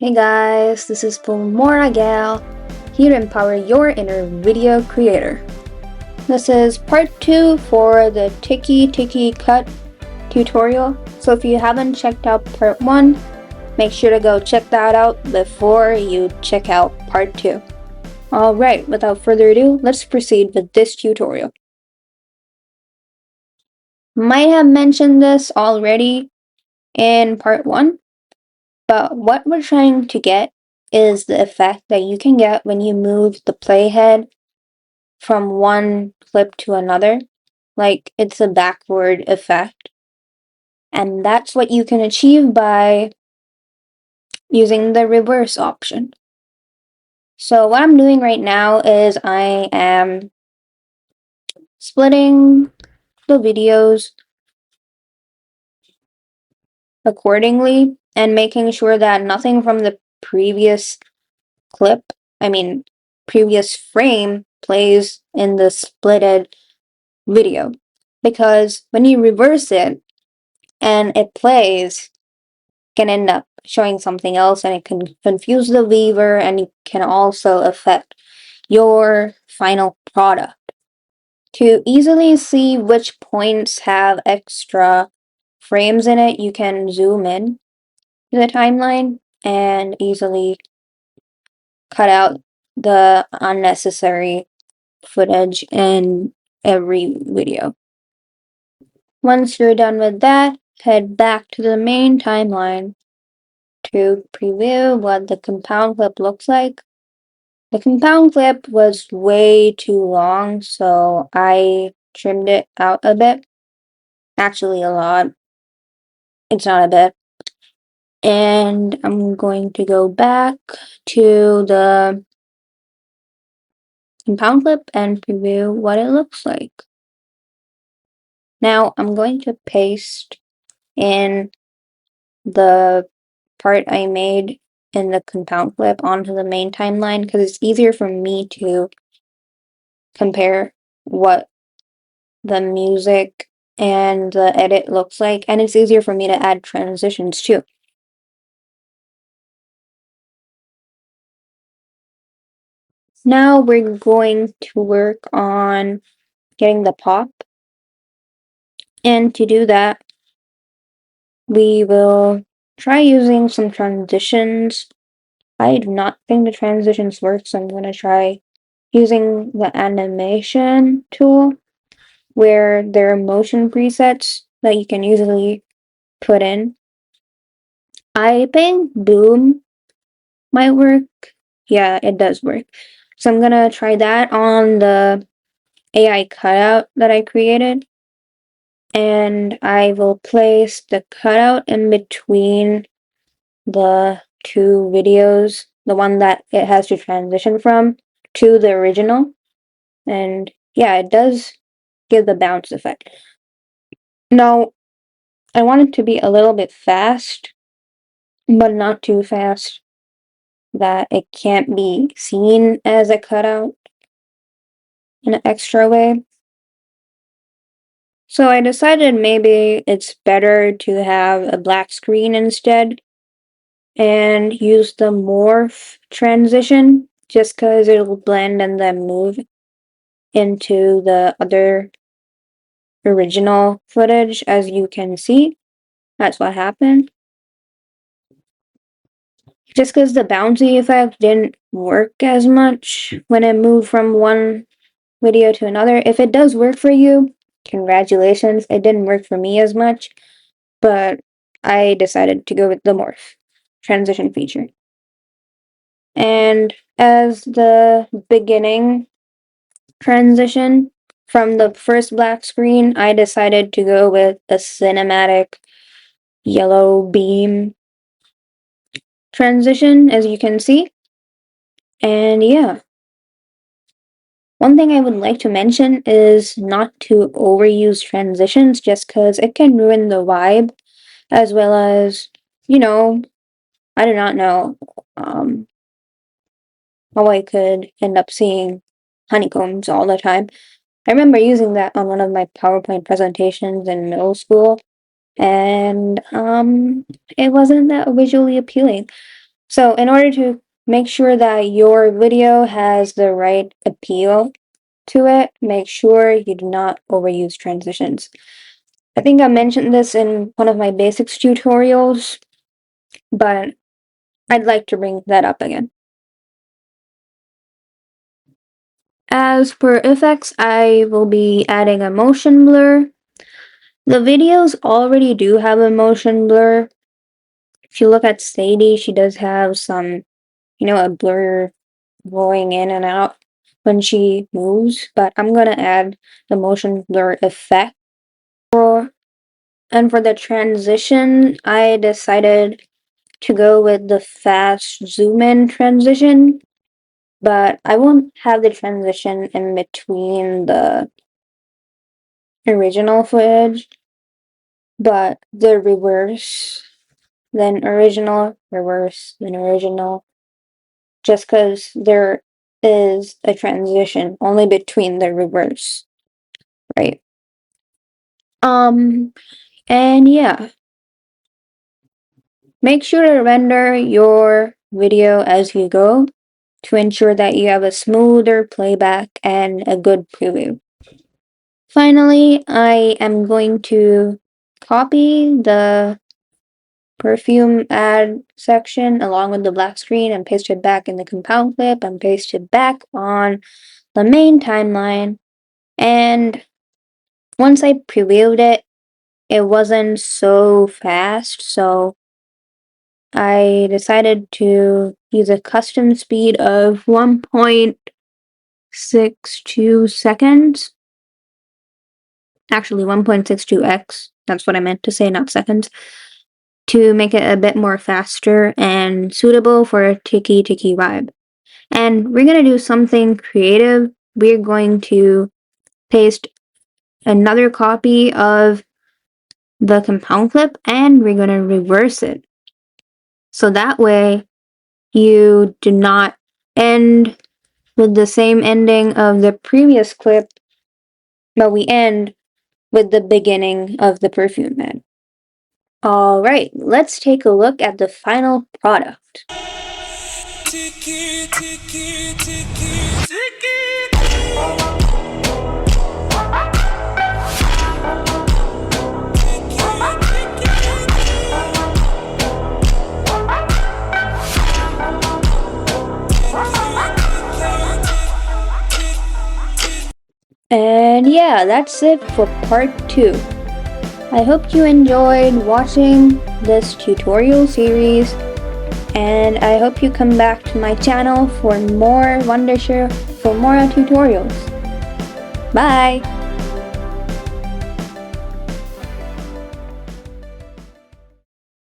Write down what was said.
Hey guys, this is Filmora Gal, here to empower your inner video creator. This is part 2 for the TikiTiki cut tutorial, so if you haven't checked out part 1, make sure to go check that out before you check out part 2. Alright, without further ado, let's proceed with this tutorial. Might have mentioned this already in part 1, but what we're trying to get is the effect that you can get when you move the playhead from one clip to another. Like, it's a backward effect. And that's what you can achieve by using the reverse option. So what I'm doing right now is I am splitting the videos accordingly and making sure that nothing from the previous previous frame plays in the splitted video. Because when you reverse it and it plays, it can end up showing something else and it can confuse the viewer and it can also affect your final product. To easily see which points have extra frames in it, you can zoom in to the timeline and easily cut out the unnecessary footage in every video. Once you're done with that, head back to the main timeline to preview what the compound clip looks like. The compound clip was way too long, so I trimmed it out a bit. Actually, a lot. It's not a bit. And I'm going to go back to the compound clip and preview what it looks like. Now I'm going to paste in the part I made in the compound clip onto the main timeline because it's easier for me to compare what the music and the edit looks like, and it's easier for me to add transitions too. Now we're going to work on getting the pop, and to do that we will try using some transitions. I do not think the transitions work, so I'm going to try using the animation tool where there are motion presets that you can easily put in. I think Boom might work. Yeah, it does work. So I'm gonna try that on the AI cutout that I created. And I will place the cutout in between the two videos, the one that it has to transition from to the original. And yeah, it does give the bounce effect. Now, I want it to be a little bit fast, but not too fast that it can't be seen as a cutout in an extra way. So I decided maybe it's better to have a black screen instead and use the morph transition just because it'll blend and then move into the other original footage. As you can see, that's what happened. Just because the bouncy effect didn't work as much when it moved from one video to another. If it does work for you, congratulations. It didn't work for me as much, but I decided to go with the morph transition feature. And as the beginning transition from the first black screen, I decided to go with the cinematic yellow beam transition, as you can see. And yeah. One thing I would like to mention is not to overuse transitions just because it can ruin the vibe, as well as, I do not know how I could end up seeing honeycombs all the time. I remember using that on one of my PowerPoint presentations in middle school, and it wasn't that visually appealing. So in order to make sure that your video has the right appeal to it, make sure you do not overuse transitions. I think I mentioned this in one of my basics tutorials, but I'd like to bring that up again. As per effects, I will be adding a motion blur. The videos already do have a motion blur. If you look at Sadie, she does have some, a blur going in and out when she moves, but I'm gonna add the motion blur effect. And for the transition, I decided to go with the fast zoom in transition, but I won't have the transition in between the original footage, but the reverse, then original, reverse, then original, just because there is a transition only between the reverse, right? And yeah, make sure to render your video as you go to ensure that you have a smoother playback and a good preview. Finally, I am going to copy the perfume ad section along with the black screen and paste it back in the compound clip and paste it back on the main timeline. And once I previewed it, it wasn't so fast, so I decided to use a custom speed of 1.62 seconds. Actually, 1.62x. That's what I meant to say, not seconds. To make it a bit more faster and suitable for a TikiTiki vibe. And we're going to do something creative. We're going to paste another copy of the compound clip and we're going to reverse it. So that way you do not end with the same ending of the previous clip, but we end with the beginning of the perfume ad. Alright, let's take a look at the final product. And yeah, that's it for part 2. I hope you enjoyed watching this tutorial series, and I hope you come back to my channel for more Wondershare Filmora tutorials. Bye!